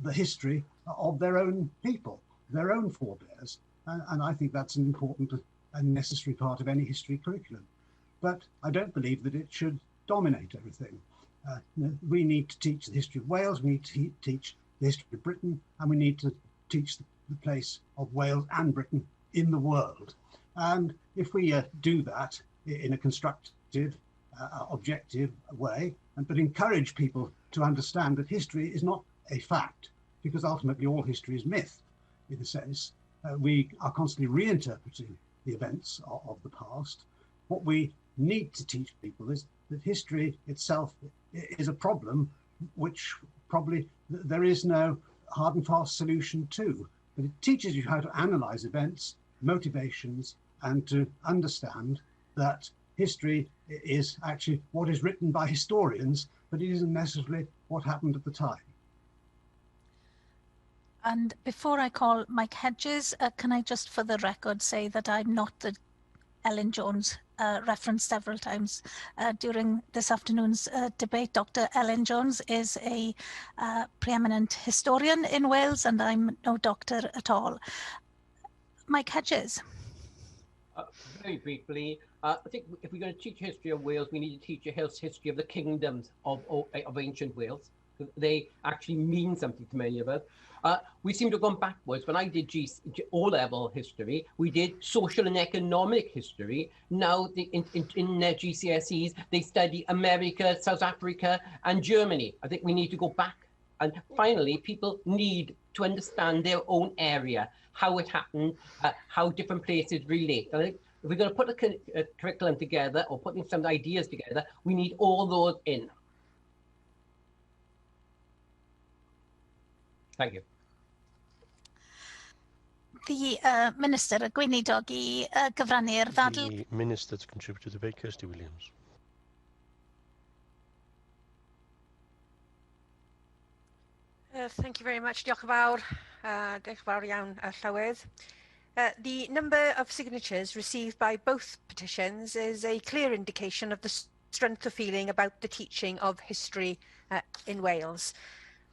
the history of their own people, their own forebears. And I think that's an important and necessary part of any history curriculum. But I don't believe that it should dominate everything. We need to teach the history of Wales, we need to teach the history of Britain, and we need to teach the place of Wales and Britain in the world. And if we do that in a constructive, objective way, but encourage people to understand that history is not a fact, because ultimately all history is myth, in a sense. We are constantly reinterpreting the events of the past. What we need to teach people is that history itself is a problem which probably there is no hard and fast solution to, but it teaches you how to analyze events, motivations, and to understand that history is actually what is written by historians, but it isn't necessarily what happened at the time. And before I call Mike Hedges, can I just for the record say that I'm not the Ellen Jones referenced several times during this afternoon's debate. Dr. Ellen Jones is a preeminent historian in Wales, and I'm no doctor at all. Mike Hedges. Very briefly, I think if we're going to teach history of Wales, we need to teach a history of the kingdoms of ancient Wales. They actually mean something to many of us. We seem to have gone backwards. When I did O-level history, we did social and economic history. Now in their GCSEs, they study America, South Africa, and Germany. I think we need to go back. And finally, people need to understand their own area, how it happened, how different places relate. I think if we're going to put a curriculum together or putting some ideas together, we need all those in. Thank you. The Minister, y gweinidog I gyfrannu'r ddadl. The Minister to contribute to the debate, Kirsty Williams. Thank you very much. Diolch yn fawr. Diolch yn fawr iawn, Llywydd. The number of signatures received by both petitions is a clear indication of the strength of feeling about the teaching of history in Wales.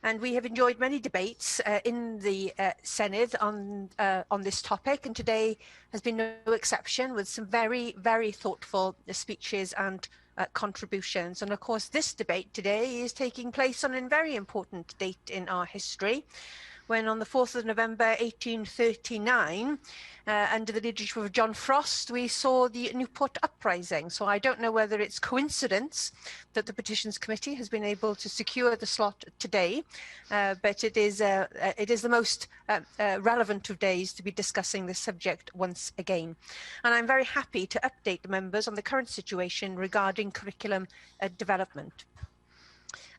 And we have enjoyed many debates in the Senedd on this topic, and today has been no exception, with some very, very thoughtful speeches and contributions. And of course, this debate today is taking place on a very important date in our history, when on the 4th of November 1839, under the leadership of John Frost, we saw the Newport Uprising. So I don't know whether it's coincidence that the Petitions Committee has been able to secure the slot today, but it is the most relevant of days to be discussing this subject once again. And I'm very happy to update the members on the current situation regarding curriculum development.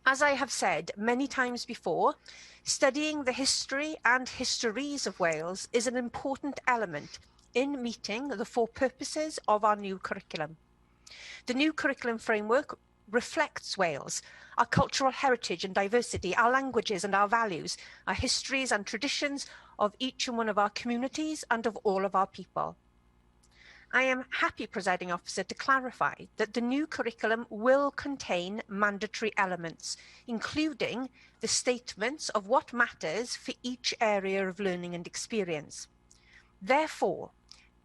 As I have said many times before, studying the history and histories of Wales is an important element in meeting the four purposes of our new curriculum. The new curriculum framework reflects Wales, our cultural heritage and diversity, our languages and our values, our histories and traditions of each and one of our communities and of all of our people. I am happy, Presiding Officer, to clarify that the new curriculum will contain mandatory elements, including the statements of what matters for each area of learning and experience. Therefore,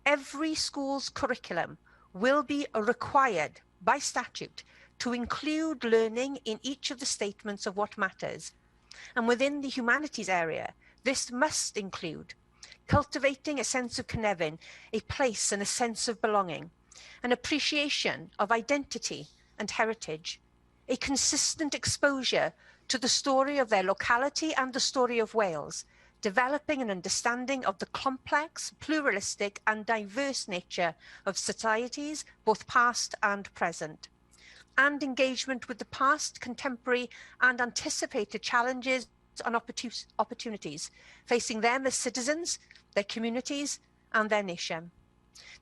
every school's curriculum will be required by statute to include learning in each of the statements of what matters. And within the humanities area, this must include cultivating a sense of Cynefin, a place and a sense of belonging, an appreciation of identity and heritage, a consistent exposure to the story of their locality and the story of Wales, developing an understanding of the complex, pluralistic and diverse nature of societies, both past and present, and engagement with the past, contemporary and anticipated challenges and opportunities facing them as citizens, their communities and their nation.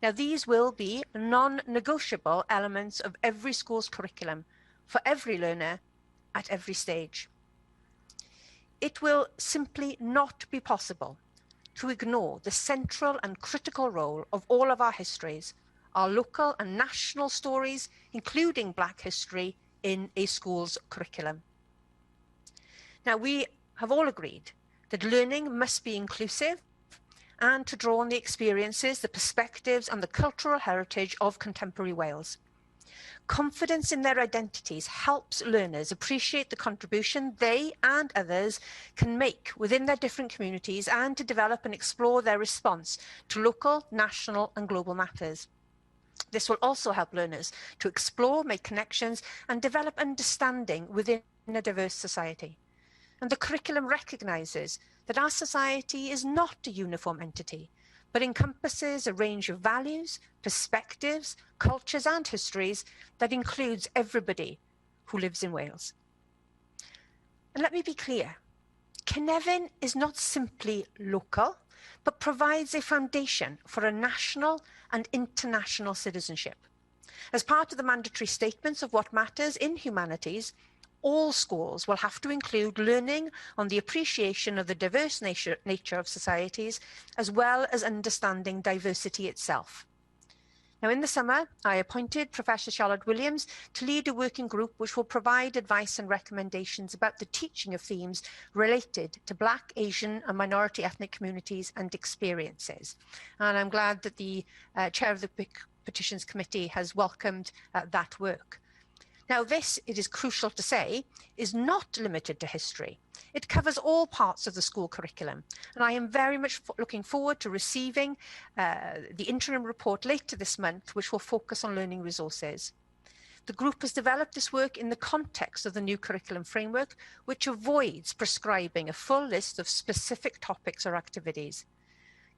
Now, these will be non-negotiable elements of every school's curriculum for every learner at every stage. It will simply not be possible to ignore the central and critical role of all of our histories, our local and national stories, including Black history, in a school's curriculum. Now, we have all agreed that learning must be inclusive and to draw on the experiences, the perspectives and the cultural heritage of contemporary Wales. Confidence in their identities helps learners appreciate the contribution they and others can make within their different communities and to develop and explore their response to local, national and global matters. This will also help learners to explore, make connections and develop understanding within a diverse society. And the curriculum recognises that our society is not a uniform entity, but encompasses a range of values, perspectives, cultures and histories that includes everybody who lives in Wales. And let me be clear, Cynefin is not simply local, but provides a foundation for a national and international citizenship. As part of the mandatory statements of what matters in humanities, all schools will have to include learning on the appreciation of the diverse nature of societies, as well as understanding diversity itself. Now, in the summer, I appointed Professor Charlotte Williams to lead a working group which will provide advice and recommendations about the teaching of themes related to Black, Asian and minority ethnic communities and experiences. And I'm glad that the chair of the Petitions Committee has welcomed that work. Now this, it is crucial to say, is not limited to history. It covers all parts of the school curriculum, and I am very much looking forward to receiving the interim report later this month, which will focus on learning resources. The group has developed this work in the context of the new curriculum framework, which avoids prescribing a full list of specific topics or activities.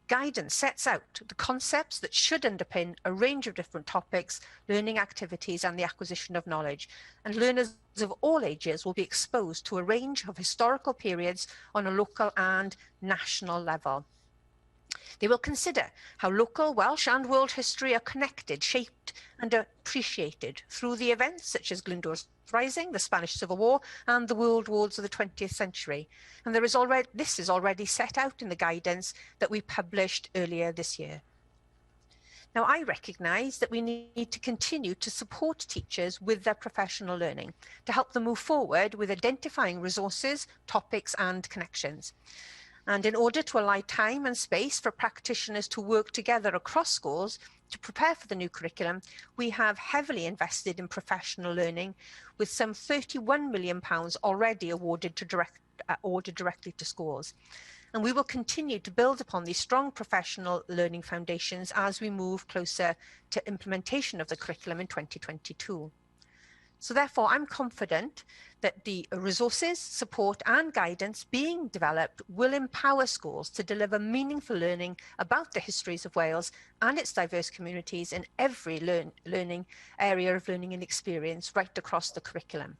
Guidance sets out the concepts that should underpin a range of different topics, learning activities, and the acquisition of knowledge. And learners of all ages will be exposed to a range of historical periods on a local and national level. They will consider how local Welsh and world history are connected, shaped and appreciated through the events such as Glyndwr's Rising, the Spanish Civil War, and the World Wars of the 20th century. And this is already set out in the guidance that we published earlier this year. Now, I recognise that we need to continue to support teachers with their professional learning to help them move forward with identifying resources, topics, and connections. And in order to allow time and space for practitioners to work together across schools to prepare for the new curriculum, we have heavily invested in professional learning, with some £31 million already awarded directly to schools. And we will continue to build upon these strong professional learning foundations as we move closer to implementation of the curriculum in 2022. So therefore, I'm confident that the resources, support and guidance being developed will empower schools to deliver meaningful learning about the histories of Wales and its diverse communities in every learning area of learning and experience right across the curriculum.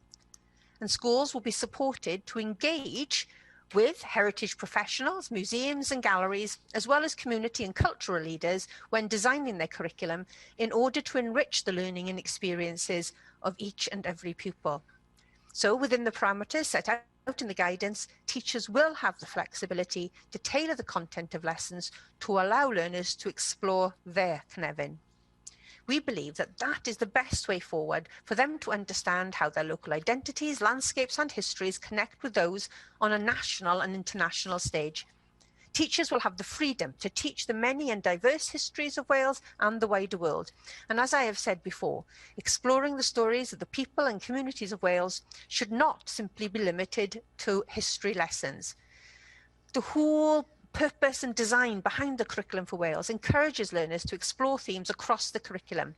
And schools will be supported to engage with heritage professionals, museums and galleries, as well as community and cultural leaders when designing their curriculum in order to enrich the learning and experiences of each and every pupil. So within the parameters set out in the guidance, teachers will have the flexibility to tailor the content of lessons to allow learners to explore their Cynefin. We believe that that is the best way forward for them to understand how their local identities, landscapes and histories connect with those on a national and international stage. Teachers will have the freedom to teach the many and diverse histories of Wales and the wider world. And as I have said before, exploring the stories of the people and communities of Wales should not simply be limited to history lessons. The whole purpose and design behind the curriculum for Wales encourages learners to explore themes across the curriculum.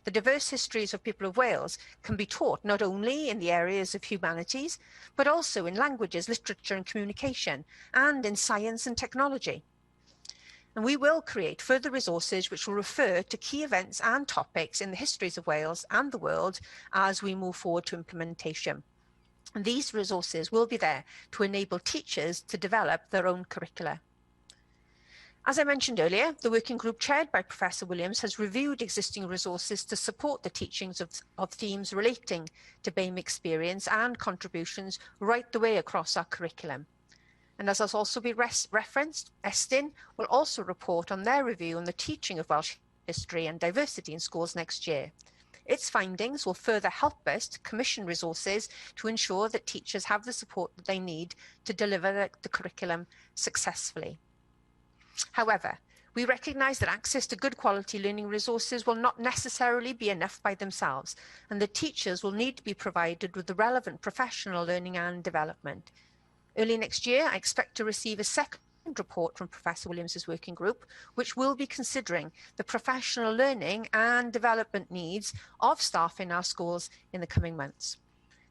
The diverse histories of people of Wales can be taught not only in the areas of humanities, but also in languages, literature and communication, and in science and technology. And we will create further resources which will refer to key events and topics in the histories of Wales and the world as we move forward to implementation. And these resources will be there to enable teachers to develop their own curricula. As I mentioned earlier, the working group chaired by Professor Williams has reviewed existing resources to support the teachings of themes relating to BAME experience and contributions right the way across our curriculum. And as has also been referenced, Estyn will also report on their review on the teaching of Welsh history and diversity in schools next year. Its findings will further help us to commission resources to ensure that teachers have the support that they need to deliver the curriculum successfully. However, we recognise that access to good quality learning resources will not necessarily be enough by themselves, and the teachers will need to be provided with the relevant professional learning and development. Early next year, I expect to receive a second report from Professor Williams' working group, which will be considering the professional learning and development needs of staff in our schools in the coming months.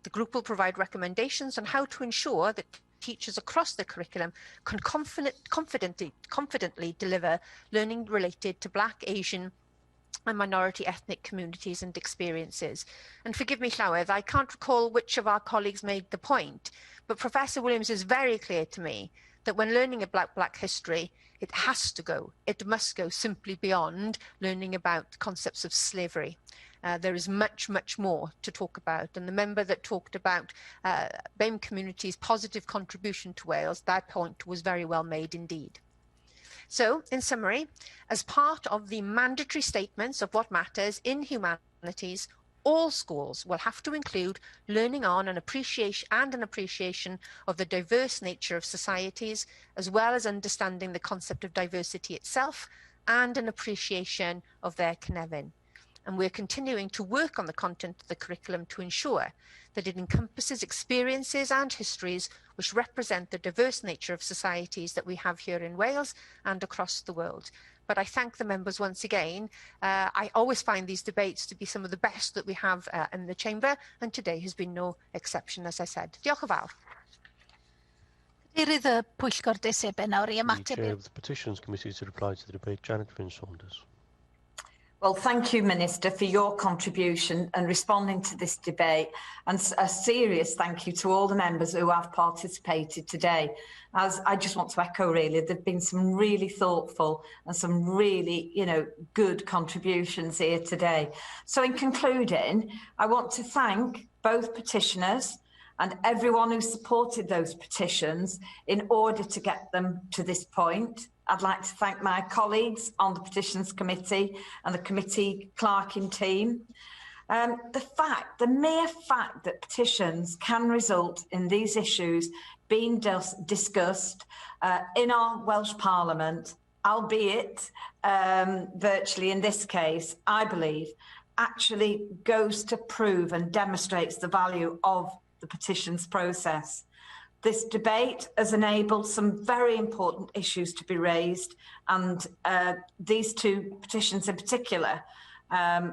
The group will provide recommendations on how to ensure that teachers across the curriculum can confidently deliver learning related to Black, Asian and minority ethnic communities and experiences. And forgive me, Llywedd, I can't recall which of our colleagues made the point, but Professor Williams is very clear to me that when learning about Black history, it must go simply beyond learning about concepts of slavery. There is much, much more to talk about. And the member that talked about BAME community's positive contribution to Wales, that point was very well made indeed. So, in summary, as part of the mandatory statements of what matters in humanities, all schools will have to include learning on an appreciation of the diverse nature of societies, as well as understanding the concept of diversity itself and an appreciation of their cynefin. And we're continuing to work on the content of the curriculum to ensure that it encompasses experiences and histories which represent the diverse nature of societies that we have here in Wales and across the world. But I thank the members once again. I always find these debates to be some of the best that we have in the chamber, and today has been no exception, as I said. Diolch yn fawr. Cadeirydd y Pwyllgor Disebau nawr i The ymateb Chair of the Petitions Committee to reply to the debate, Janet Saunders. Well, thank you, Minister, for your contribution and responding to this debate, and a serious thank you to all the members who have participated today. As I just want to echo, really, there have been some really thoughtful and some really, good contributions here today. So in concluding, I want to thank both petitioners and everyone who supported those petitions in order to get them to this point. I'd like to thank my colleagues on the Petitions Committee and the committee clerking team. The mere fact that petitions can result in these issues being discussed in our Welsh Parliament, albeit virtually in this case, I believe, actually goes to prove and demonstrates the value of the petitions process. This debate has enabled some very important issues to be raised, and these two petitions in particular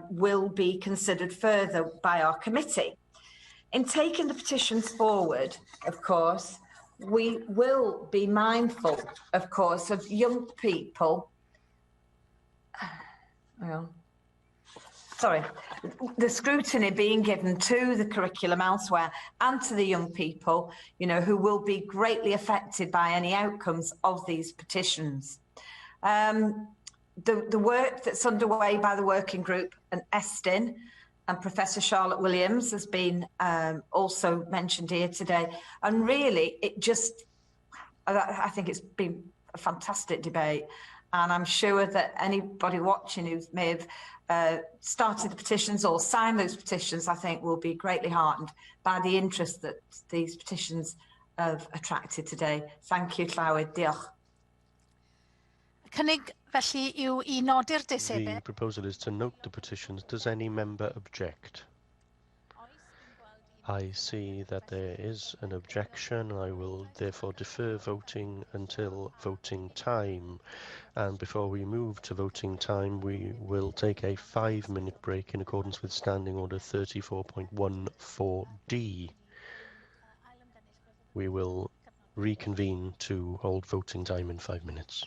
will be considered further by our committee. In taking the petitions forward, of course, we will be mindful, of course, of young people. Hang on. Sorry, the scrutiny being given to the curriculum elsewhere and to the young people, who will be greatly affected by any outcomes of these petitions. The work that's underway by the working group and Estin and Professor Charlotte Williams has been also mentioned here today. And really, I think it's been a fantastic debate. And I'm sure that anybody watching who may have started the petitions or signed those petitions, I think will be greatly heartened by the interest that these petitions have attracted today. Thank you, Llywyd. Diolch. Cynnig felly yw I nodi'r disebau. The proposal is to note the petitions. Does any member object? I see that there is an objection. I will therefore defer voting until voting time. And before we move to voting time, we will take a 5-minute break in accordance with Standing Order 34.14D. We will reconvene to hold voting time in 5 minutes.